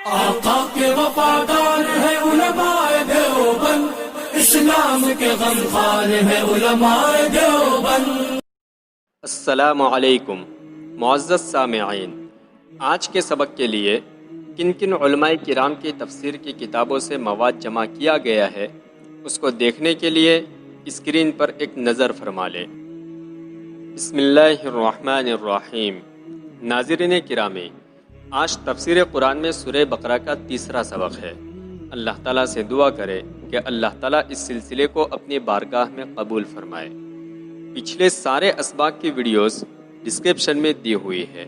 آقا کے وفادار ہے علماء دیوبند، اسلام کے غمخوار ہے علماء دیوبند۔ السلام علیکم معزز سامعین، آج کے سبق کے لیے کن کن علماء کرام کی تفسیر کی کتابوں سے مواد جمع کیا گیا ہے اس کو دیکھنے کے لیے اسکرین پر ایک نظر فرما لیں۔ بسم اللہ الرحمن الرحیم۔ ناظرین کرامی، آج تفسیر قرآن میں سورہ بقرہ کا تیسرا سبق ہے۔ اللہ تعالیٰ سے دعا کرے کہ اللہ تعالیٰ اس سلسلے کو اپنی بارگاہ میں قبول فرمائے۔ پچھلے سارے اسباق کی ویڈیوز ڈسکرپشن میں دی ہوئی ہے۔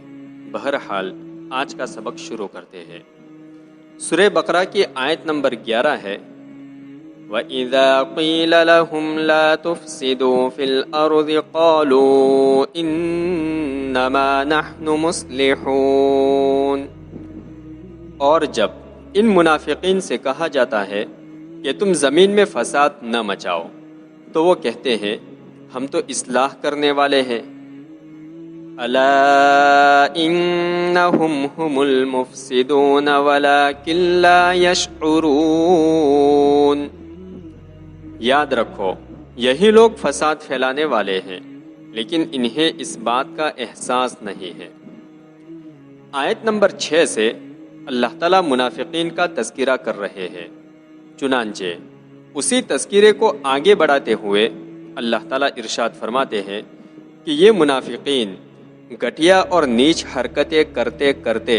بہرحال آج کا سبق شروع کرتے ہیں۔ سورہ بقرہ کی آیت نمبر 11 ہے، وَإِذَا قِيلَ لَهُمْ لَا تُفْسِدُوا فِي الْأَرْضِ قَالُوا إِنَّمَا نَحْنُ مُصْلِحُونَ۔ اور جب ان منافقین سے کہا جاتا ہے کہ تم زمین میں فساد نہ مچاؤ، تو وہ کہتے ہیں ہم تو اصلاح کرنے والے ہیں۔ الا انہم هم المفسدون ولکن لا یشعرون۔ یاد رکھو، یہی لوگ فساد پھیلانے والے ہیں، لیکن انہیں اس بات کا احساس نہیں ہے۔ آیت نمبر 6 سے اللہ تعالیٰ منافقین کا تذکرہ کر رہے ہیں۔ چنانچہ اسی تذکرے کو آگے بڑھاتے ہوئے اللہ تعالیٰ ارشاد فرماتے ہیں کہ یہ منافقین گھٹیا اور نیچ حرکتیں کرتے کرتے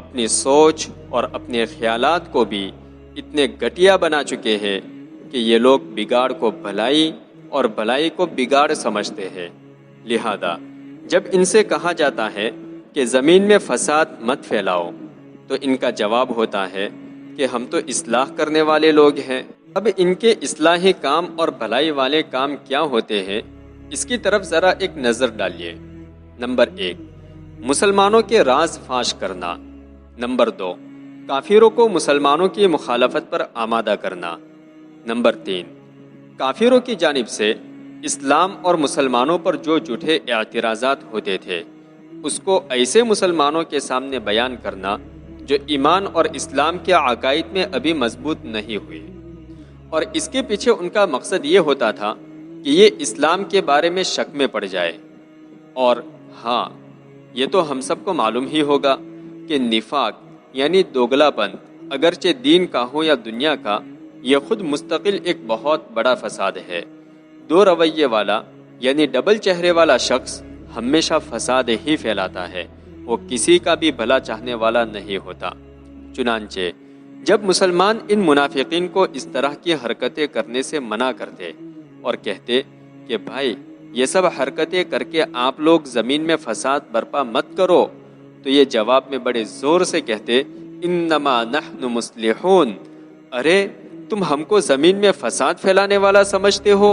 اپنی سوچ اور اپنے خیالات کو بھی اتنے گھٹیا بنا چکے ہیں کہ یہ لوگ بگاڑ کو بھلائی اور بھلائی کو بگاڑ سمجھتے ہیں۔ لہذا جب ان سے کہا جاتا ہے کہ زمین میں فساد مت پھیلاؤ، تو ان کا جواب ہوتا ہے کہ ہم تو اصلاح کرنے والے لوگ ہیں۔ اب ان کے اصلاحی کام اور بھلائی والے کام کیا ہوتے ہیں، اس کی طرف ذرا ایک نظر ڈالیے۔ نمبر 1، مسلمانوں کے راز فاش کرنا۔ نمبر 2، کافروں کو مسلمانوں کی مخالفت پر آمادہ کرنا۔ نمبر 3، کافروں کی جانب سے اسلام اور مسلمانوں پر جو جھوٹے اعتراضات ہوتے تھے اس کو ایسے مسلمانوں کے سامنے بیان کرنا جو ایمان اور اسلام کے عقائد میں ابھی مضبوط نہیں ہوئے، اور اس کے پیچھے ان کا مقصد یہ ہوتا تھا کہ یہ اسلام کے بارے میں شک میں پڑ جائے۔ اور ہاں، یہ تو ہم سب کو معلوم ہی ہوگا کہ نفاق یعنی دوگلا پن، اگرچہ دین کا ہو یا دنیا کا، یہ خود مستقل ایک بہت بڑا فساد ہے۔ دو رویے والا یعنی ڈبل چہرے والا شخص ہمیشہ فساد ہی پھیلاتا ہے، وہ کسی کا بھی بھلا چاہنے والا نہیں ہوتا۔ چنانچہ جب مسلمان ان منافقین کو اس طرح کی حرکتیں کرنے سے منع کرتے اور کہتے کہ بھائی یہ سب حرکتیں کر کے آپ لوگ زمین میں فساد برپا مت کرو، تو یہ جواب میں بڑے زور سے کہتے انما نحن مصلحون۔ ارے تم ہم کو زمین میں فساد پھیلانے والا سمجھتے ہو،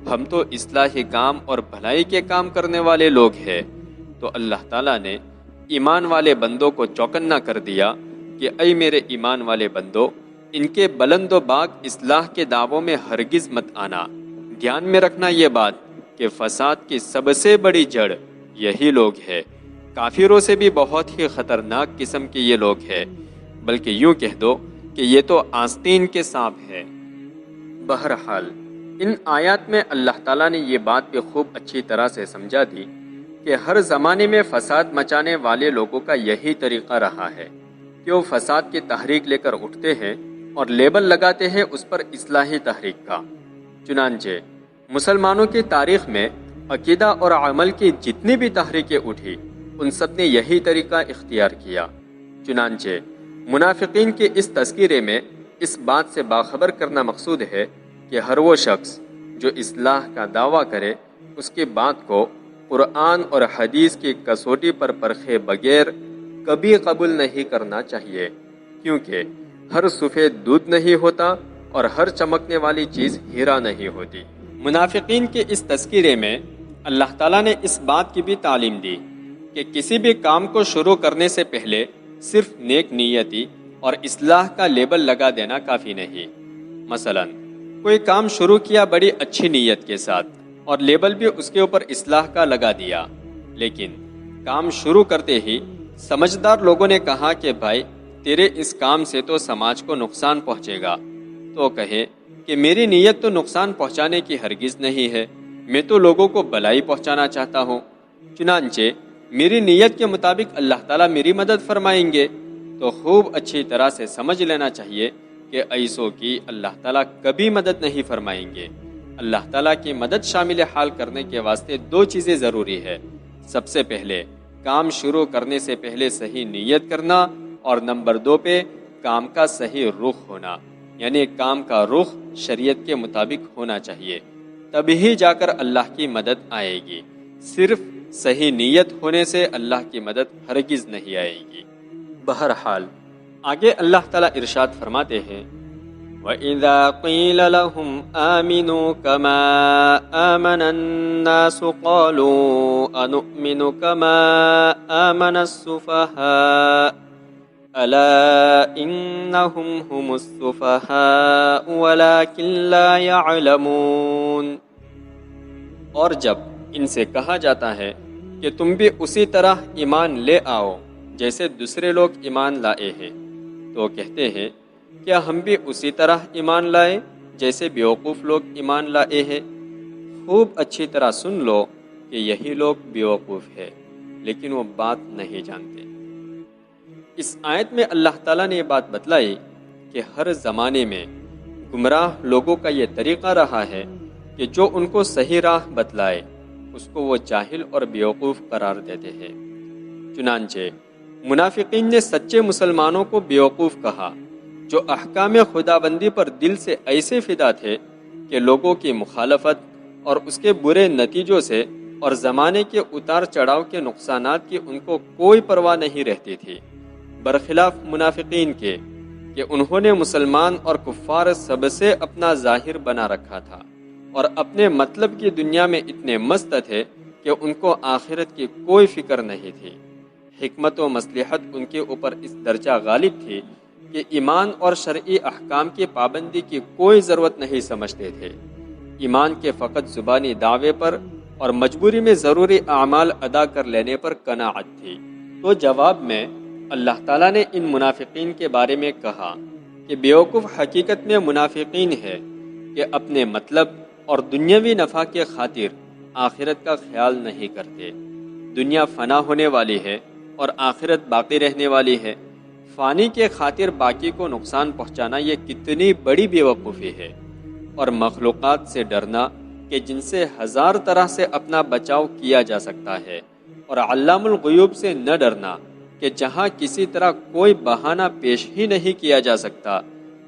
ہم تو اصلاحی کام اور بھلائی کے کام کرنے والے لوگ ہیں۔ تو اللہ تعالیٰ نے ایمان والے بندوں کو چوکنا کر دیا کہ اے میرے ایمان والے بندو، ان کے بلند و باغ اصلاح کے دعووں میں ہرگز مت آنا۔ دھیان میں رکھنا یہ بات کہ فساد کی سب سے بڑی جڑ یہی لوگ ہے۔ کافروں سے بھی بہت ہی خطرناک قسم کے یہ لوگ ہیں، بلکہ یوں کہہ دو کہ یہ تو آستین کے سانپ ہے۔ بہرحال ان آیات میں اللہ تعالیٰ نے یہ بات بھی خوب اچھی طرح سے سمجھا دی کہ ہر زمانے میں فساد مچانے والے لوگوں کا یہی طریقہ رہا ہے کہ وہ فساد کی تحریک لے کر اٹھتے ہیں اور لیبل لگاتے ہیں اس پر اصلاحی تحریک کا۔ چنانچہ مسلمانوں کی تاریخ میں عقیدہ اور عمل کی جتنی بھی تحریکیں اٹھی، ان سب نے یہی طریقہ اختیار کیا۔ چنانچہ منافقین کے اس تذکرے میں اس بات سے باخبر کرنا مقصود ہے کہ ہر وہ شخص جو اصلاح کا دعویٰ کرے، اس کی بات کو قرآن اور حدیث کی کسوٹی پر پرکھے بغیر کبھی قبول نہیں کرنا چاہیے، کیونکہ ہر سفید دودھ نہیں ہوتا اور ہر چمکنے والی چیز ہیرا نہیں ہوتی۔ منافقین کے اس تذکرے میں اللہ تعالیٰ نے اس بات کی بھی تعلیم دی کہ کسی بھی کام کو شروع کرنے سے پہلے صرف نیک نیتی اور اصلاح کا لیبل لگا دینا کافی نہیں۔ مثلاً کوئی کام شروع کیا بڑی اچھی نیت کے ساتھ اور لیبل بھی اس کے اوپر اصلاح کا لگا دیا، لیکن کام شروع کرتے ہی سمجھدار لوگوں نے کہا کہ بھائی تیرے اس کام سے تو سماج کو نقصان پہنچے گا، تو کہے کہ میری نیت تو نقصان پہنچانے کی ہرگز نہیں ہے، میں تو لوگوں کو بھلائی پہنچانا چاہتا ہوں، چنانچہ میری نیت کے مطابق اللہ تعالیٰ میری مدد فرمائیں گے، تو خوب اچھی طرح سے سمجھ لینا چاہیے کہ ایسوں کی اللہ تعالیٰ کبھی مدد نہیں فرمائیں گے۔ اللہ تعالیٰ کی مدد شامل حال کرنے کے واسطے دو چیزیں ضروری ہے۔ سب سے پہلے کام شروع کرنے سے پہلے صحیح نیت کرنا، اور نمبر 2 پہ کام کا صحیح رخ ہونا، یعنی کام کا رخ شریعت کے مطابق ہونا چاہیے، تبھی جا کر اللہ کی مدد آئے گی۔ صرف صحیح نیت ہونے سے اللہ کی مدد ہرگز نہیں آئے گی۔ بہرحال آگے اللہ تعالیٰ ارشاد فرماتے ہیں، وَإِذَا قِيلَ لَهُمْ آمِنُوا كَمَا آمَنَ النَّاسُ قَالُوا أَنُؤْمِنُ كَمَا آمَنَ السُّفَهَاءُ أَلَا إِنَّهُمْ هُمُ السُّفَهَاءُ وَلَكِنْ لَا يَعْلَمُونَ۔ اور جب ان سے کہا جاتا ہے کہ تم بھی اسی طرح ایمان لے آؤ جیسے دوسرے لوگ ایمان لائے ہیں، تو کہتے ہیں کیا ہم بھی اسی طرح ایمان لائے جیسے بیوقوف لوگ ایمان لائے ہیں؟ خوب اچھی طرح سن لو کہ یہی لوگ بیوقوف ہے، لیکن وہ بات نہیں جانتے۔ اس آیت میں اللہ تعالیٰ نے یہ بات بتلائی کہ ہر زمانے میں گمراہ لوگوں کا یہ طریقہ رہا ہے کہ جو ان کو صحیح راہ بتلائے اس کو وہ جاہل اور بیوقوف قرار دیتے ہیں۔ چنانچہ منافقین نے سچے مسلمانوں کو بیوقوف کہا، جو احکام خدابندی پر دل سے ایسے فدا تھے کہ لوگوں کی مخالفت اور اس کے برے نتیجوں سے اور زمانے کے اتار چڑھاؤ کے نقصانات کی ان کو کوئی پرواہ نہیں رہتی تھی، برخلاف منافقین کے کہ انہوں نے مسلمان اور کفار سب سے اپنا ظاہر بنا رکھا تھا اور اپنے مطلب کی دنیا میں اتنے مست تھے کہ ان کو آخرت کی کوئی فکر نہیں تھی۔ حکمت و مصلحت ان کے اوپر اس درجہ غالب تھی کہ ایمان اور شرعی احکام کی پابندی کی کوئی ضرورت نہیں سمجھتے تھے۔ ایمان کے فقط زبانی دعوے پر اور مجبوری میں ضروری اعمال ادا کر لینے پر قناعت تھی۔ تو جواب میں اللہ تعالیٰ نے ان منافقین کے بارے میں کہا کہ بیوقوف حقیقت میں منافقین ہے کہ اپنے مطلب اور دنیاوی نفع کے خاطر آخرت کا خیال نہیں کرتے۔ دنیا فنا ہونے والی ہے اور آخرت باقی رہنے والی ہے۔ فانی کے خاطر باقی کو نقصان پہنچانا یہ کتنی بڑی بیوقوفی ہے، اور مخلوقات سے ڈرنا کہ جن سے ہزار طرح سے اپنا بچاؤ کیا جا سکتا ہے، اور علام الغیوب سے نہ ڈرنا کہ جہاں کسی طرح کوئی بہانہ پیش ہی نہیں کیا جا سکتا،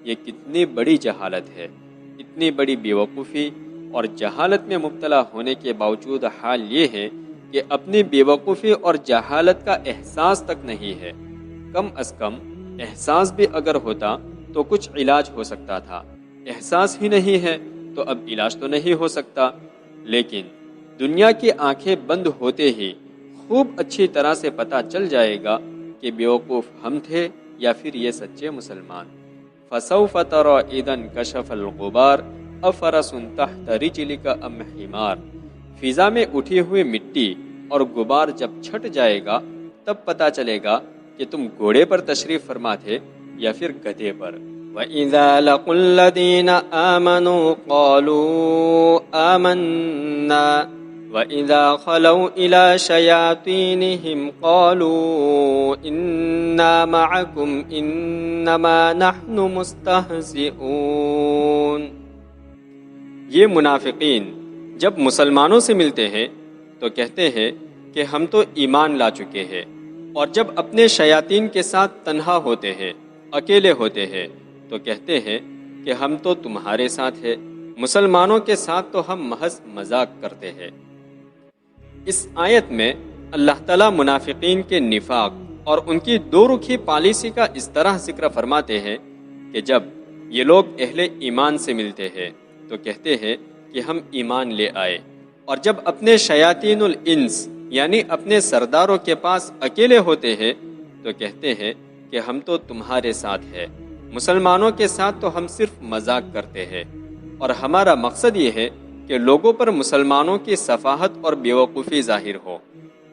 یہ کتنی بڑی جہالت ہے۔ اتنی بڑی بیوقوفی اور جہالت میں مبتلا ہونے کے باوجود حال یہ ہے کہ اپنی بیوقوفی اور جہالت کا احساس تک نہیں ہے۔ کم از کم احساس بھی اگر ہوتا تو کچھ علاج ہو سکتا تھا، احساس ہی نہیں ہے تو اب علاج تو نہیں ہو سکتا۔ لیکن دنیا کی آنکھیں بند ہوتے ہی خوب اچھی طرح سے پتہ چل جائے گا کہ بیوقوف ہم تھے یا پھر یہ سچے مسلمان۔ فَسَوْفَ تَرَى إِذًا انْكَشَفَ الْغُبَارُ أَفَرَسٌ تَحْتَ رِجْلِكَ أَمْ حِمَارٌ۔ فضا میں اٹھی ہوئی مٹی اور غبار جب چھٹ جائے گا تب پتہ چلے گا کہ تم گھوڑے پر تشریف فرما تھے یا پھر گدھے پر۔ وَإِذَا لَقُوا الَّذِينَ آمَنُوا قَالُوا آمَنَّا وَإِذَا خَلَوْا إِلَى شَيَاطِينِهِمْ قَالُوا إِنَّا مَعَكُمْ إِنَّمَا نَحْنُ مُسْتَهْزِئُونَ۔ یہ منافقین جب مسلمانوں سے ملتے ہیں تو کہتے ہیں کہ ہم تو ایمان لا چکے ہیں، اور جب اپنے شیاطین کے ساتھ تنہا ہوتے ہیں، اکیلے ہوتے ہیں، تو کہتے ہیں کہ ہم تو تمہارے ساتھ ہیں، مسلمانوں کے ساتھ تو ہم محض مذاق کرتے ہیں۔ اس آیت میں اللہ تعالیٰ منافقین کے نفاق اور ان کی دو رخی پالیسی کا اس طرح ذکر فرماتے ہیں کہ جب یہ لوگ اہل ایمان سے ملتے ہیں تو کہتے ہیں کہ ہم ایمان لے آئے، اور جب اپنے شیاطین الانس یعنی اپنے سرداروں کے پاس اکیلے ہوتے ہیں تو کہتے ہیں کہ ہم تو تمہارے ساتھ ہیں، مسلمانوں کے ساتھ تو ہم صرف مذاق کرتے ہیں، اور ہمارا مقصد یہ ہے کہ لوگوں پر مسلمانوں کی سفاہت اور بیوقوفی ظاہر ہو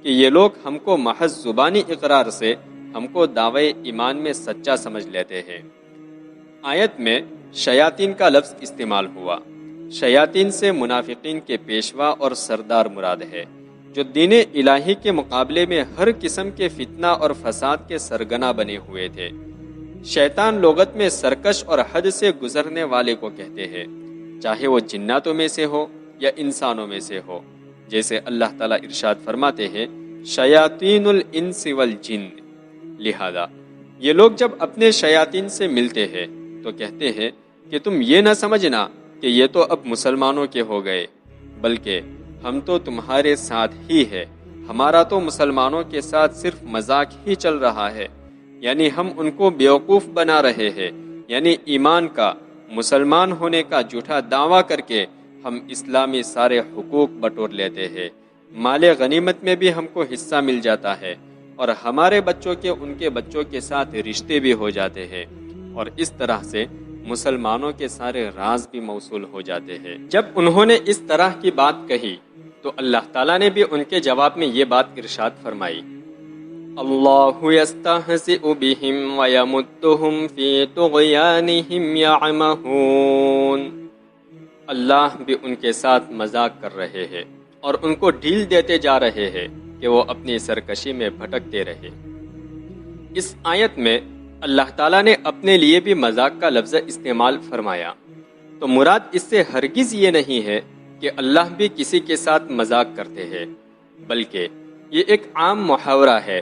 کہ یہ لوگ ہم کو محض زبانی اقرار سے ہم کو دعوے ایمان میں سچا سمجھ لیتے ہیں۔ آیت میں شیاطین کا لفظ استعمال ہوا۔ شیاطین سے منافقین کے پیشوا اور سردار مراد ہے، جو دین الہی کے مقابلے میں ہر قسم کے فتنہ اور فساد کے سرگنا بنے ہوئے تھے۔ شیطان لغت میں سرکش اور حد سے گزرنے والے کو کہتے ہیں، چاہے وہ جناتوں میں سے ہو یا انسانوں میں سے ہو، جیسے اللہ تعالیٰ ارشاد فرماتے ہیں شیاطین الانس والجن۔ لہذا یہ لوگ جب اپنے شیاطین سے ملتے ہیں تو کہتے ہیں کہ تم یہ نہ سمجھنا کہ یہ تو اب مسلمانوں کے ہو گئے، بلکہ ہم تو تمہارے ساتھ ہی ہے، ہمارا تو مسلمانوں کے ساتھ صرف مذاق ہی چل رہا ہے، یعنی ہم ان کو بیوقوف بنا رہے ہیں، یعنی ایمان کا، مسلمان ہونے کا جھوٹا دعویٰ کر کے ہم اسلامی سارے حقوق بٹور لیتے ہیں، مال غنیمت میں بھی ہم کو حصہ مل جاتا ہے، اور ہمارے بچوں کے ان کے بچوں کے ساتھ رشتے بھی ہو جاتے ہیں، اور اس طرح سے مسلمانوں کے سارے راز بھی موصول ہو جاتے ہیں۔ جب انہوں نے اس طرح کی بات کہی تو اللہ تعالیٰ نے بھی ان کے جواب میں یہ بات ارشاد فرمائی، اللہ یستہزئ بہم ویمدہم فی طغیانہم یعمہون۔ اللہ بھی ان کے ساتھ مذاق کر رہے ہیں اور ان کو ڈھیل دیتے جا رہے ہیں کہ وہ اپنی سرکشی میں بھٹکتے رہے۔ اس آیت میں اللہ تعالیٰ نے اپنے لیے بھی مذاق کا لفظ استعمال فرمایا، تو مراد اس سے ہرگز یہ نہیں ہے کہ اللہ بھی کسی کے ساتھ مذاق کرتے ہیں، بلکہ یہ ایک عام محاورہ ہے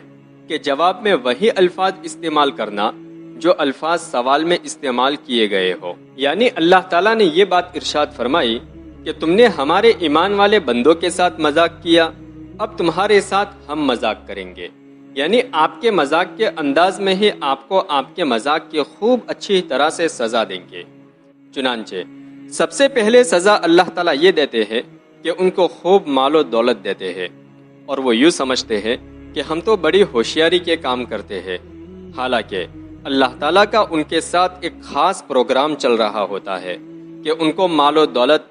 کہ جواب میں وہی الفاظ استعمال کرنا جو الفاظ سوال میں استعمال کیے گئے ہو۔ یعنی اللہ تعالیٰ نے یہ بات ارشاد فرمائی کہ تم نے ہمارے ایمان والے بندوں کے ساتھ مذاق کیا، اب تمہارے ساتھ ہم مذاق کریں گے، یعنی آپ کے مذاق کے انداز میں ہی آپ کو آپ کے مذاق کی خوب اچھی طرح سے سزا دیں گے۔ چنانچہ سب سے پہلے سزا اللہ تعالیٰ یہ دیتے ہیں کہ ان کو خوب مال و دولت دیتے ہیں، اور وہ یوں سمجھتے ہیں کہ ہم تو بڑی ہوشیاری کے کام کرتے ہیں، حالانکہ اللہ تعالیٰ کا ان کے ساتھ ایک خاص پروگرام چل رہا ہوتا ہے کہ ان کو مال و دولت،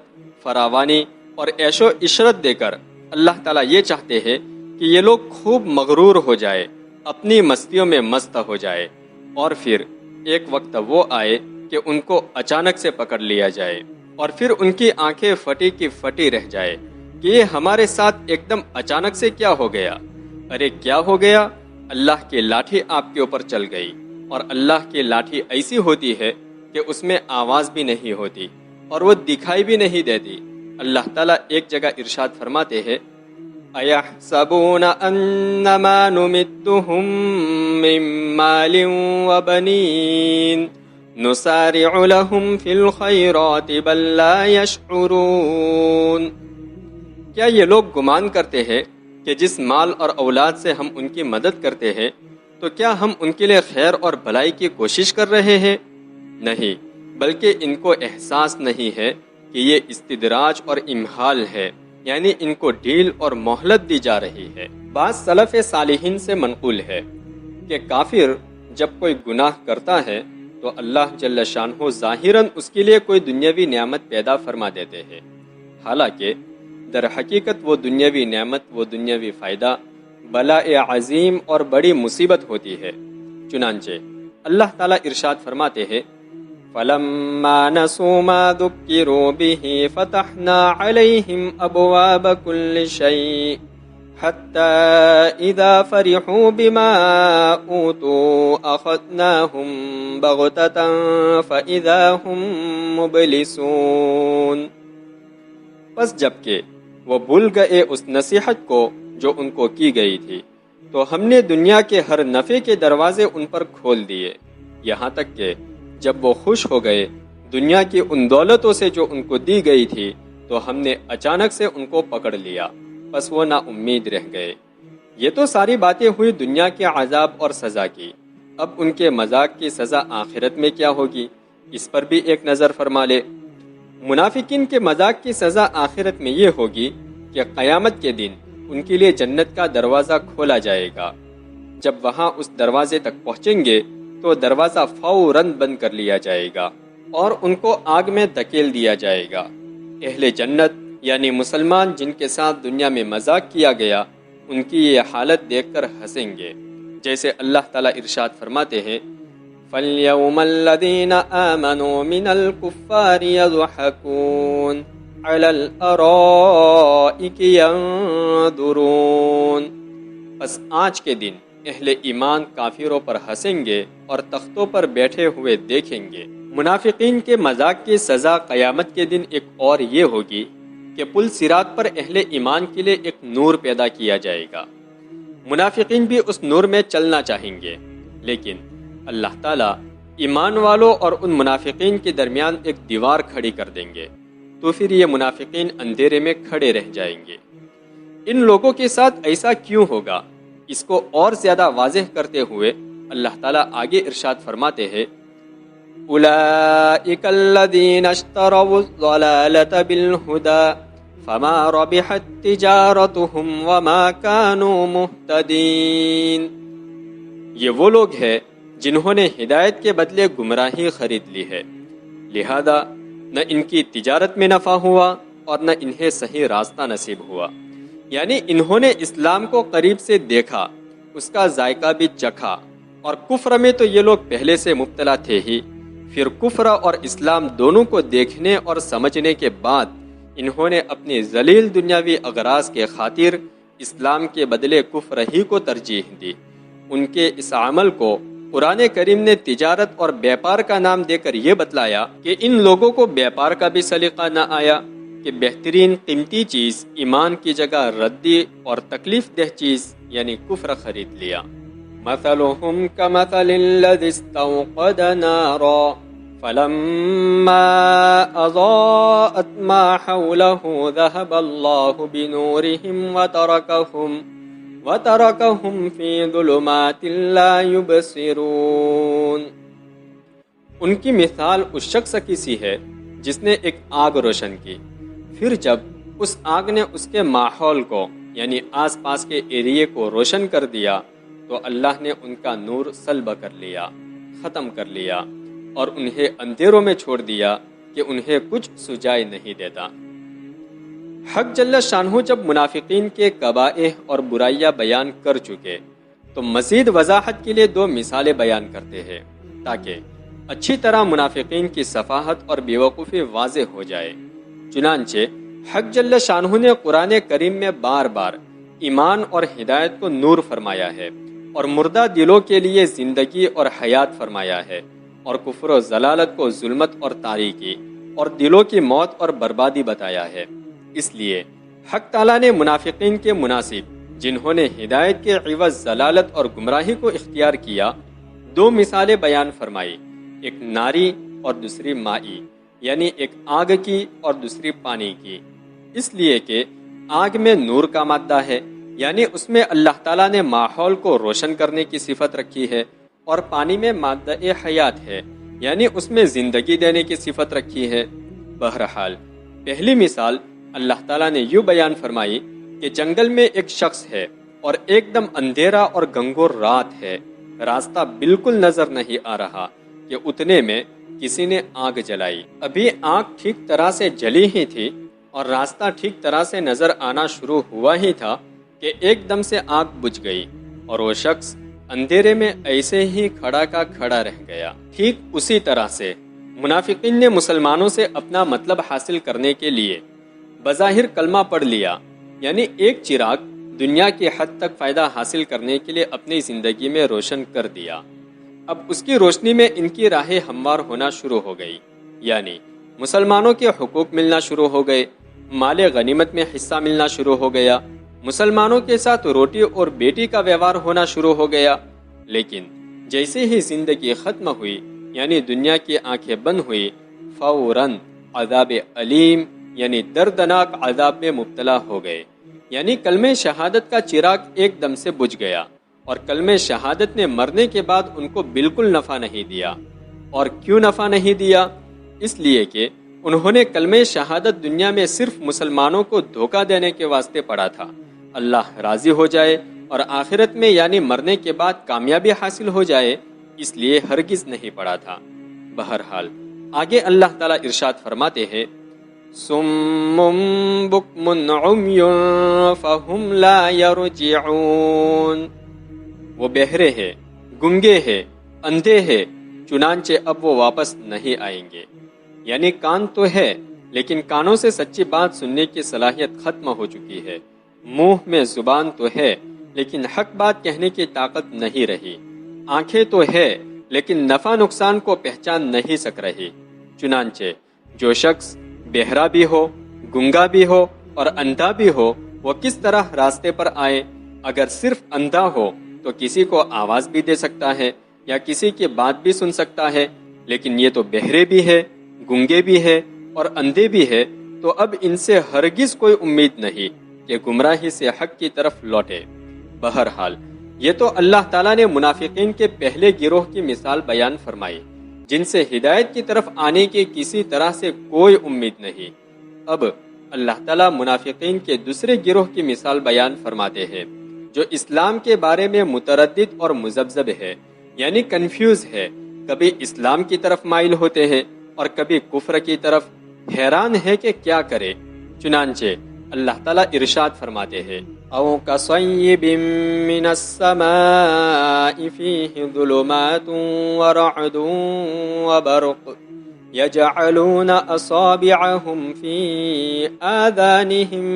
فراوانی اور عیش و عشرت دے کر اللہ تعالیٰ یہ چاہتے ہیں کہ یہ لوگ خوب مغرور ہو جائے، اپنی مستیوں میں مست ہو جائے، اور پھر ایک وقت وہ آئے کہ ان کو اچانک سے پکڑ لیا جائے، اور پھر ان کی آنکھیں پھٹی کی پھٹی رہ جائے کہ یہ ہمارے ساتھ ایک دم اچانک سے کیا ہو گیا؟ ارے کیا ہو گیا؟ اللہ کی لاٹھی آپ کے اوپر چل گئی، اور اللہ کی لاٹھی ایسی ہوتی ہے کہ اس میں آواز بھی نہیں ہوتی اور وہ دکھائی بھی نہیں دیتی۔ اللہ تعالیٰ ایک جگہ ارشاد فرماتے ہیں اَيَحْسَبُونَ أَنَّمَا نُمِدُّهُم مِّن مَّالٍ وَبَنِينَ نُسَارِعُ لَهُمْ فِي الْخَيْرَاتِ بَل لَّا يَشْعُرُونَ۔ کیا یہ لوگ گمان کرتے ہیں کہ جس مال اور اولاد سے ہم ان کی مدد کرتے ہیں تو کیا ہم ان کے لیے خیر اور بھلائی کی کوشش کر رہے ہیں؟ نہیں، بلکہ ان کو احساس نہیں ہے کہ یہ استدراج اور امہال ہے، یعنی ان کو ڈھیل اور مہلت دی جا رہی ہے۔ بعض سلف صالحین سے منقول ہے کہ کافر جب کوئی گناہ کرتا ہے تو اللہ جل شانہ ظاہراً اس کے لیے کوئی دنیاوی نعمت پیدا فرما دیتے ہیں، حالانکہ در حقیقت وہ دنیاوی نعمت، وہ دنیاوی فائدہ بلاء عظیم اور بڑی مصیبت ہوتی ہے۔ چنانچہ اللہ تعالیٰ ارشاد فرماتے ہیں فَلَمَّا نَسُوا مَا ذُكِّرُوا بِهِ فَتَحْنَا عَلَيْهِمْ أَبْوَابَ كُلِّ شَيْءٍ حَتَّى إِذَا فَرِحُوا بِمَا أُوتُوا أَخَذْنَاهُمْ بَغْتَةً فَإِذَا هُمْ مُبْلِسُونَ۔ پس جبکہ وہ بھول گئے اس نصیحت کو جو ان کو کی گئی تھی تو ہم نے دنیا کے ہر نفع کے دروازے ان پر کھول دیے، یہاں تک کہ جب وہ خوش ہو گئے دنیا کی ان دولتوں سے جو ان کو دی گئی تھی تو ہم نے اچانک سے ان کو پکڑ لیا، بس وہ نا امید رہ گئے۔ یہ تو ساری باتیں ہوئی دنیا کے عذاب اور سزا کی، اب ان کے مذاق کی سزا آخرت میں کیا ہوگی، اس پر بھی ایک نظر فرما لے۔ منافقین کے مذاق کی سزا آخرت میں یہ ہوگی کہ قیامت کے دن ان کے لیے جنت کا دروازہ کھولا جائے گا۔ جب وہاں اس دروازے تک پہنچیں گے تو دروازہ فوراً بند کر لیا جائے گا اور ان کو آگ میں دھکیل دیا جائے گا۔ اہل جنت یعنی مسلمان جن کے ساتھ دنیا میں مذاق کیا گیا، ان کی یہ حالت دیکھ کر ہنسیں گے، جیسے اللہ تعالیٰ ارشاد فرماتے ہیں فَالْيَوْمَ الَّذِينَ آمَنُوا مِنَ الْكُفَّارِ يَضْحَكُونَ عَلَى الْأَرَائِكِ يَنظُرُونَ۔ پس آج کے دن اہل ایمان کافروں پر ہنسیں گے اور تختوں پر بیٹھے ہوئے دیکھیں گے۔ منافقین کے مذاق کی سزا قیامت کے دن ایک اور یہ ہوگی کہ پل صراط پر اہل ایمان کے لیے ایک نور پیدا کیا جائے گا۔ منافقین بھی اس نور میں چلنا چاہیں گے، لیکن اللہ تعالیٰ ایمان والوں اور ان منافقین کے درمیان ایک دیوار کھڑی کر دیں گے، تو پھر یہ منافقین اندھیرے میں کھڑے رہ جائیں گے۔ ان لوگوں کے ساتھ ایسا کیوں ہوگا، اس کو اور زیادہ واضح کرتے ہوئے اللہ تعالیٰ آگے ارشاد فرماتے ہیں اولئک الذین اشتروا الضلالۃ بالہدی فما ربحت تجارتهم وما كانوا مہتدین۔ یہ وہ لوگ ہیں جنہوں نے ہدایت کے بدلے گمراہی خرید لی ہے، لہذا نہ ان کی تجارت میں نفع ہوا اور نہ انہیں صحیح راستہ نصیب ہوا۔ یعنی انہوں نے اسلام کو قریب سے دیکھا، اس کا ذائقہ بھی چکھا، اور کفر میں تو یہ لوگ پہلے سے مبتلا تھے ہی، پھر کفر اور اسلام دونوں کو دیکھنے اور سمجھنے کے بعد انہوں نے اپنی ذلیل دنیاوی اغراض کے خاطر اسلام کے بدلے کفر ہی کو ترجیح دی۔ ان کے اس عمل کو قرآن کریم نے تجارت اور بیپار کا نام دے کر یہ بتلایا کہ ان لوگوں کو بیپار کا بھی سلیقہ نہ آیا کہ بہترین قیمتی چیز ایمان کی جگہ ردی اور تکلیف دہ چیز یعنی کفر خرید لیا۔ مثلهم كمثل الذي استوقد نارا فلما أضاءت ما حوله ذهب الله بنورهم وتركهم في ظلمات لا يبصرون۔ ان کی مثال اس شخص کی سی ہے جس نے ایک آگ روشن کی، پھر جب اس آگ نے اس کے ماحول کو یعنی آس پاس کے ایریے کو روشن کر دیا تو اللہ نے ان کا نور سلب کر لیا، ختم کر لیا، اور انہیں اندھیروں میں چھوڑ دیا کہ انہیں کچھ سجائی نہیں دیتا۔ حق جل شانہ جب منافقین کے قبائح اور برائیاں بیان کر چکے تو مزید وضاحت کے لیے دو مثالیں بیان کرتے ہیں تاکہ اچھی طرح منافقین کی صفاحت اور بیوقوفی واضح ہو جائے۔ چنانچہ حق جل شانہ نے قرآن کریم میں بار بار ایمان اور ہدایت کو نور فرمایا ہے، اور مردہ دلوں کے لیے زندگی اور حیات فرمایا ہے، اور کفر و ضلالت کو ظلمت اور تاریکی اور دلوں کی موت اور بربادی بتایا ہے۔ اس لیے حق تعالیٰ نے منافقین کے مناسب جنہوں نے ہدایت کے عوض ضلالت اور گمراہی کو اختیار کیا دو مثالیں بیان فرمائی، ایک ناری اور دوسری مائی، یعنی ایک آگ کی اور دوسری پانی کی۔ اس لیے کہ آگ میں نور کا مادہ ہے، یعنی اس میں اللہ تعالیٰ نے ماحول کو روشن کرنے کی صفت رکھی ہے، اور پانی میں مادہ حیات ہے، یعنی اس میں زندگی دینے کی صفت رکھی ہے۔ بہرحال پہلی مثال اللہ تعالیٰ نے یوں بیان فرمائی کہ جنگل میں ایک شخص ہے اور ایک دم اندھیرا اور گنگور رات ہے، راستہ بالکل نظر نہیں آ رہا کہ اتنے میں کسی نے آگ جلائی۔ ابھی آگ ٹھیک طرح سے جلی ہی تھی اور راستہ ٹھیک طرح سے نظر آنا شروع ہوا ہی تھا کہ ایک دم سے آگ بجھ گئی اور وہ شخص اندھیرے میں ایسے ہی کھڑا کا کھڑا رہ گیا۔ ٹھیک اسی طرح سے منافقین نے مسلمانوں سے اپنا مطلب حاصل کرنے کے لیے بظاہر کلمہ پڑھ لیا، یعنی ایک چراغ دنیا کی حد تک فائدہ حاصل کرنے کے لیے اپنی زندگی میں روشن کر دیا۔ اب اس کی روشنی میں ان کی راہیں ہموار ہونا شروع ہو گئی، یعنی مسلمانوں کے حقوق ملنا شروع ہو گئے، مال غنیمت میں حصہ ملنا شروع ہو گیا، مسلمانوں کے ساتھ روٹی اور بیٹی کا ویوہار ہونا شروع ہو گیا۔ لیکن جیسے ہی زندگی ختم ہوئی یعنی دنیا کی آنکھیں بند ہوئی، فوراً عذاب علیم یعنی دردناک عذاب میں مبتلا ہو گئے، یعنی کلمہ شہادت کا چراغ ایک دم سے بجھ گیا، اور کلمہ شہادت نے مرنے کے بعد ان کو بالکل نفع نہیں دیا۔ اور کیوں نفع نہیں دیا؟ اس لیے کہ انہوں نے کلمہ شہادت دنیا میں صرف مسلمانوں کو دھوکہ دینے کے واسطے پڑھا تھا، اللہ راضی ہو جائے اور آخرت میں یعنی مرنے کے بعد کامیابی حاصل ہو جائے، اس لیے ہرگز نہیں پڑھا تھا۔ بہرحال آگے اللہ تعالیٰ ارشاد فرماتے ہیں صم بکم عمی فہم لا یرجعون وہ بہرے ہیں، گنگے ہیں، اندھے ہیں، چنانچہ اب وہ واپس نہیں آئیں گے۔ یعنی کان تو ہے لیکن کانوں سے سچی بات سننے کی صلاحیت ختم ہو چکی ہے، منہ میں زبان تو ہے لیکن حق بات کہنے کی طاقت نہیں رہی، آنکھیں تو ہے لیکن نفع نقصان کو پہچان نہیں سک رہی۔ چنانچہ جو شخص بہرا بھی ہو، گنگا بھی ہو اور اندھا بھی ہو، وہ کس طرح راستے پر آئے؟ اگر صرف اندھا ہو تو کسی کو آواز بھی دے سکتا ہے یا کسی کی بات بھی سن سکتا ہے، لیکن یہ تو بہرے بھی ہے، گنگے بھی ہے اور اندھے بھی ہے، تو اب ان سے ہرگز کوئی امید نہیں کہ گمراہی سے حق کی طرف لوٹے۔ بہرحال یہ تو اللہ تعالیٰ نے منافقین کے پہلے گروہ کی مثال بیان فرمائی جن سے ہدایت کی طرف آنے کی کسی طرح سے کوئی امید نہیں۔ اب اللہ تعالیٰ منافقین کے دوسرے گروہ کی مثال بیان فرماتے ہیں جو اسلام کے بارے میں متردد اور مذبذب ہے، یعنی کنفیوز ہے، کبھی اسلام کی طرف مائل ہوتے ہیں اور کبھی کفر کی طرف، حیران ہے کہ کیا کرے۔ چنانچہ اللہ تعالیٰ ارشاد فرماتے ہیں او کصیب من السماء فیہ ظلمات ورعد وبرق یجعلون اصابعهم فی آذانهم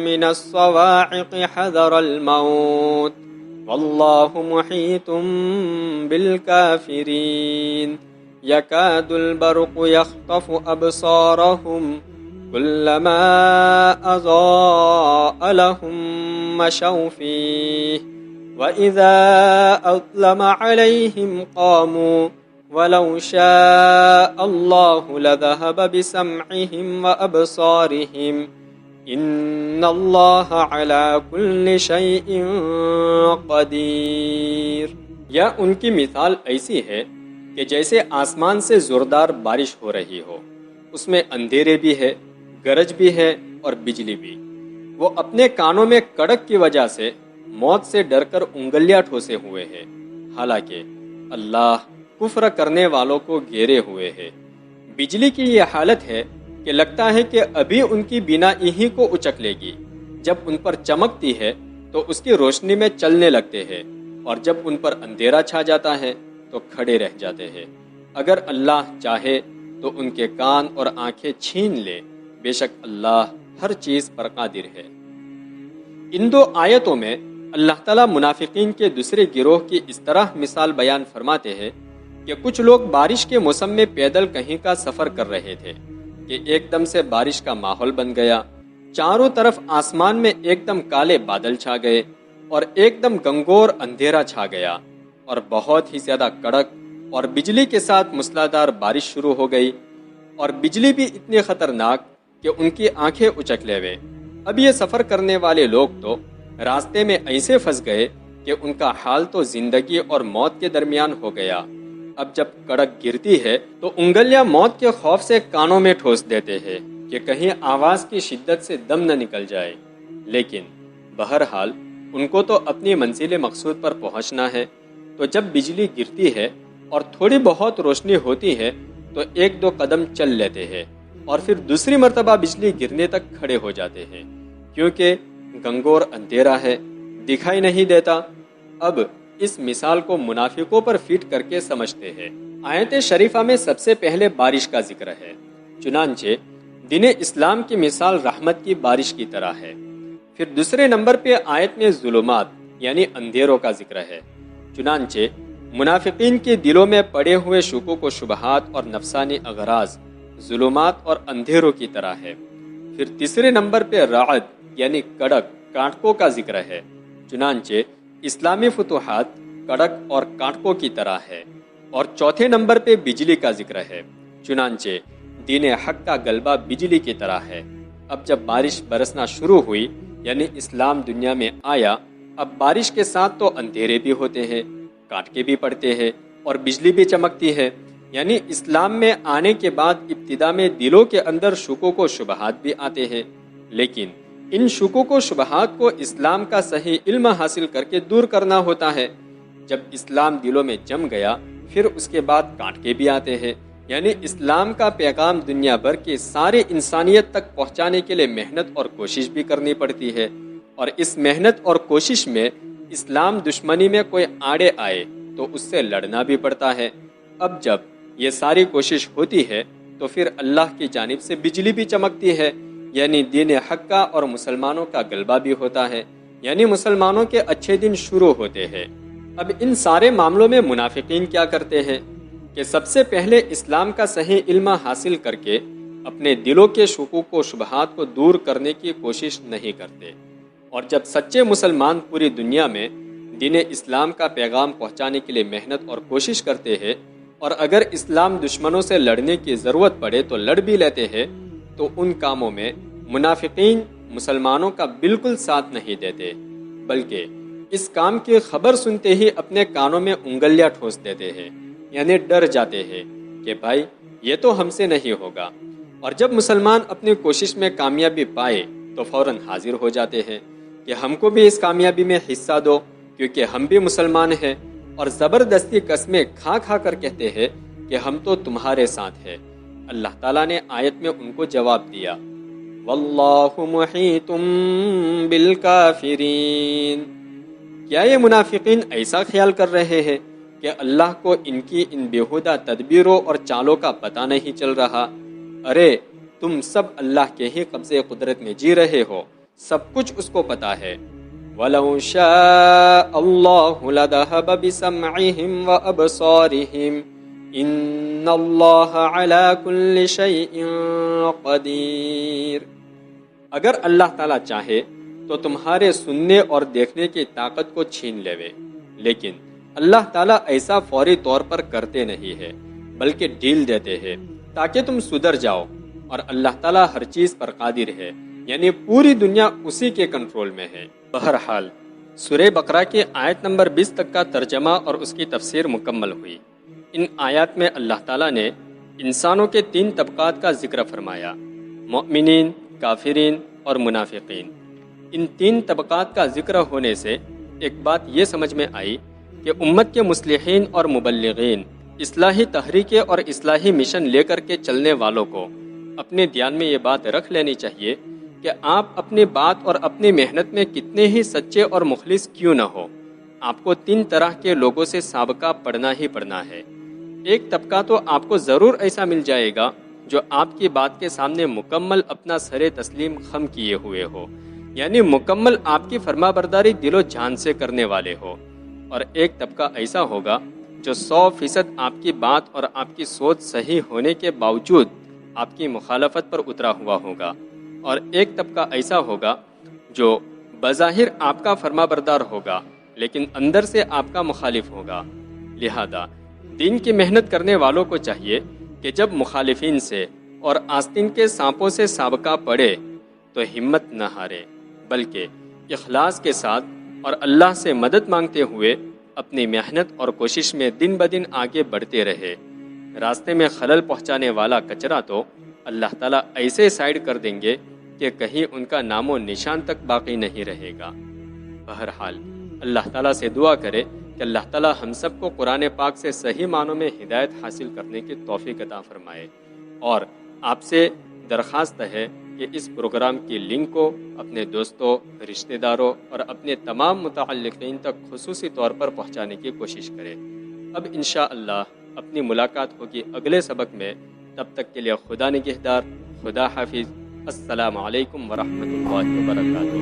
من الصواعق حذر الموت واللہ محیط بالکافرین یکاد البرق یخطف ابصارهم كلما أضاء لهم مشوا فيه وإذا أظلم عليهم قاموا ولو شاء الله لذهب بسمعهم وأبصارهم إن الله على كل شيء قدير۔ یا ان کی مثال ایسی ہے کہ جیسے آسمان سے زوردار بارش ہو رہی ہو، اس میں اندھیرے بھی ہے، گرج بھی ہے اور بجلی بھی۔ وہ اپنے کانوں میں کڑک کی وجہ سے موت سے ڈر کر انگلیاں ٹھوسے ہوئے ہیں، حالانکہ اللہ کفر کرنے والوں کو گھیرے ہوئے ہے۔ بجلی کی یہ حالت ہے کہ لگتا ہے کہ ابھی ان کی بینائی ہی کو اچک لے گی، جب ان پر چمکتی ہے تو اس کی روشنی میں چلنے لگتے ہیں، اور جب ان پر اندھیرا چھا جاتا ہے تو کھڑے رہ جاتے ہیں۔ اگر اللہ چاہے تو ان کے کان اور آنکھیں چھین لے، بے شک اللہ ہر چیز پر قادر ہے۔ ان دو آیتوں میں اللہ تعالیٰ منافقین کے دوسرے گروہ کی اس طرح مثال بیان فرماتے ہیں کہ کچھ لوگ بارش کے موسم میں پیدل کہیں کا سفر کر رہے تھے کہ ایک دم سے بارش کا ماحول بن گیا، چاروں طرف آسمان میں ایک دم کالے بادل چھا گئے اور ایک دم گنگور اندھیرا چھا گیا اور بہت ہی زیادہ کڑک اور بجلی کے ساتھ موسلادھار بارش شروع ہو گئی، اور بجلی بھی اتنی خطرناک کہ ان کی آنکھیں اچک لے ہوئے۔ اب یہ سفر کرنے والے لوگ تو راستے میں ایسے پھنس گئے کہ ان کا حال تو زندگی اور موت کے درمیان ہو گیا۔ اب جب کڑک گرتی ہے تو انگلیاں موت کے خوف سے کانوں میں ٹھوس دیتے ہیں کہ کہیں آواز کی شدت سے دم نہ نکل جائے، لیکن بہرحال ان کو تو اپنی منزل مقصود پر پہنچنا ہے۔ تو جب بجلی گرتی ہے اور تھوڑی بہت روشنی ہوتی ہے تو ایک دو قدم چل لیتے ہیں اور پھر دوسری مرتبہ بجلی گرنے تک کھڑے ہو جاتے ہیں، کیونکہ گنگور اندھیرا ہے، دکھائی نہیں دیتا۔ اب اس مثال کو منافقوں پر فٹ کر کے سمجھتے ہیں۔ آیت شریفہ میں سب سے پہلے بارش کا ذکر ہے، چنانچہ دین اسلام کی مثال رحمت کی بارش کی طرح ہے۔ پھر دوسرے نمبر پہ آیت میں ظلمات یعنی اندھیروں کا ذکر ہے، چنانچہ منافقین کے دلوں میں پڑے ہوئے شکوک و شبہات اور نفسانی اغراض ظلمات اور اندھیروں کی طرح ہے۔ پھر تیسرے نمبر پہ رعد یعنی کڑک کانٹکوں کا ذکر ہے، چنانچہ اسلامی فتوحات کڑک اور کانٹکوں کی طرح ہے۔ اور چوتھے نمبر پہ بجلی کا ذکر ہے، چنانچہ دین حق کا غلبہ بجلی کی طرح ہے۔ اب جب بارش برسنا شروع ہوئی یعنی اسلام دنیا میں آیا، اب بارش کے ساتھ تو اندھیرے بھی ہوتے ہیں، کانٹکے بھی پڑتے ہیں اور بجلی بھی چمکتی ہے، یعنی اسلام میں آنے کے بعد ابتدا میں دلوں کے اندر شکوک و شبہات بھی آتے ہیں، لیکن ان شکوک و شبہات کو اسلام کا صحیح علم حاصل کر کے دور کرنا ہوتا ہے۔ جب اسلام دلوں میں جم گیا پھر اس کے بعد کانٹکے بھی آتے ہیں، یعنی اسلام کا پیغام دنیا بھر کی ساری انسانیت تک پہنچانے کے لیے محنت اور کوشش بھی کرنی پڑتی ہے، اور اس محنت اور کوشش میں اسلام دشمنی میں کوئی آڑے آئے تو اس سے لڑنا بھی پڑتا ہے۔ اب جب یہ ساری کوشش ہوتی ہے تو پھر اللہ کی جانب سے بجلی بھی چمکتی ہے، یعنی دین حق کا اور مسلمانوں کا غلبہ بھی ہوتا ہے، یعنی مسلمانوں کے اچھے دن شروع ہوتے ہیں۔ اب ان سارے معاملوں میں منافقین کیا کرتے ہیں کہ سب سے پہلے اسلام کا صحیح علم حاصل کر کے اپنے دلوں کے شکوک و شبہات کو دور کرنے کی کوشش نہیں کرتے، اور جب سچے مسلمان پوری دنیا میں دین اسلام کا پیغام پہنچانے کے لیے محنت اور کوشش کرتے ہیں، اور اگر اسلام دشمنوں سے لڑنے کی ضرورت پڑے تو لڑ بھی لیتے ہیں، تو ان کاموں میں منافقین مسلمانوں کا بالکل ساتھ نہیں دیتے، بلکہ اس کام کی خبر سنتے ہی اپنے کانوں میں انگلیاں ٹھوس دیتے ہیں، یعنی ڈر جاتے ہیں کہ بھائی یہ تو ہم سے نہیں ہوگا، اور جب مسلمان اپنی کوشش میں کامیابی پائے تو فوراً حاضر ہو جاتے ہیں کہ ہم کو بھی اس کامیابی میں حصہ دو، کیونکہ ہم بھی مسلمان ہیں، اور زبردستی قسمیں کھا کھا کر کہتے ہیں کہ ہم تو تمہارے ساتھ ہیں۔ اللہ تعالیٰ نے آیت میں ان کو جواب دیا، واللہ محیط بالکافرین۔ کیا یہ منافقین ایسا خیال کر رہے ہیں کہ اللہ کو ان کی ان بیہودہ تدبیروں اور چالوں کا پتہ نہیں چل رہا؟ ارے تم سب اللہ کے ہی قبضے قدرت میں جی رہے ہو، سب کچھ اس کو پتا ہے۔ وَلَوْ شَاءَ اللَّهُ لَذَهَبَ بِسَمْعِهِمْ وَأَبْصَارِهِمْ إِنَّ اللَّهَ عَلَى كُلِّ شَيْءٍ قَدِيرٌ۔ اگر اللہ تعالیٰ چاہے تو تمہارے سننے اور دیکھنے کی طاقت کو چھین لے، لیکن اللہ تعالیٰ ایسا فوری طور پر کرتے نہیں ہے، بلکہ ڈھیل دیتے ہیں تاکہ تم سدھر جاؤ، اور اللہ تعالیٰ ہر چیز پر قادر ہے، یعنی پوری دنیا اسی کے کنٹرول میں ہے۔ بہرحال سورہ بقرہ کی آیت نمبر 20 تک کا ترجمہ اور اس کی تفسیر مکمل ہوئی۔ ان آیات میں اللہ تعالیٰ نے انسانوں کے 3 طبقات کا ذکر فرمایا، مؤمنین، کافرین اور منافقین۔ ان 3 طبقات کا ذکر ہونے سے ایک بات یہ سمجھ میں آئی کہ امت کے مصلحین اور مبلغین، اصلاحی تحریکیں اور اصلاحی مشن لے کر کے چلنے والوں کو اپنے دھیان میں یہ بات رکھ لینی چاہیے کہ آپ اپنی بات اور اپنی محنت میں کتنے ہی سچے اور مخلص کیوں نہ ہو، آپ کو 3 طرح کے لوگوں سے سابقہ پڑھنا ہی پڑھنا ہے۔ ایک طبقہ تو آپ کو ضرور ایسا مل جائے گا جو آپ کی بات کے سامنے مکمل اپنا سر تسلیم خم کیے ہوئے ہو، یعنی مکمل آپ کی فرما برداری دل و جان سے کرنے والے ہو، اور ایک طبقہ ایسا ہوگا جو 100% آپ کی بات اور آپ کی سوچ صحیح ہونے کے باوجود آپ کی مخالفت پر اترا ہوا ہوگا، اور ایک طبقہ ایسا ہوگا جو بظاہر آپ کا فرما بردار ہوگا لیکن اندر سے آپ کا مخالف ہوگا۔ لہذا دین کی محنت کرنے والوں کو چاہیے کہ جب مخالفین سے اور آستین کے سانپوں سے سابقہ پڑے تو ہمت نہ ہارے، بلکہ اخلاص کے ساتھ اور اللہ سے مدد مانگتے ہوئے اپنی محنت اور کوشش میں دن بدن آگے بڑھتے رہے۔ راستے میں خلل پہنچانے والا کچرا تو اللہ تعالیٰ ایسے سائیڈ کر دیں گے کہ کہیں ان کا نام و نشان تک باقی نہیں رہے گا۔ بہرحال اللہ تعالیٰ سے دعا کرے کہ اللہ تعالیٰ ہم سب کو قرآن پاک سے صحیح معنوں میں ہدایت حاصل کرنے کی توفیق عطا فرمائے، اور آپ سے درخواست ہے کہ اس پروگرام کی لنک کو اپنے دوستوں، رشتہ داروں اور اپنے تمام متعلقین تک خصوصی طور پر پہنچانے کی کوشش کرے۔ اب انشاءاللہ اپنی ملاقات ہوگی اگلے سبق میں، تب تک کے لیے خدا نگہدار، خدا حافظ، السلام علیکم ورحمۃ اللہ وبرکاتہ۔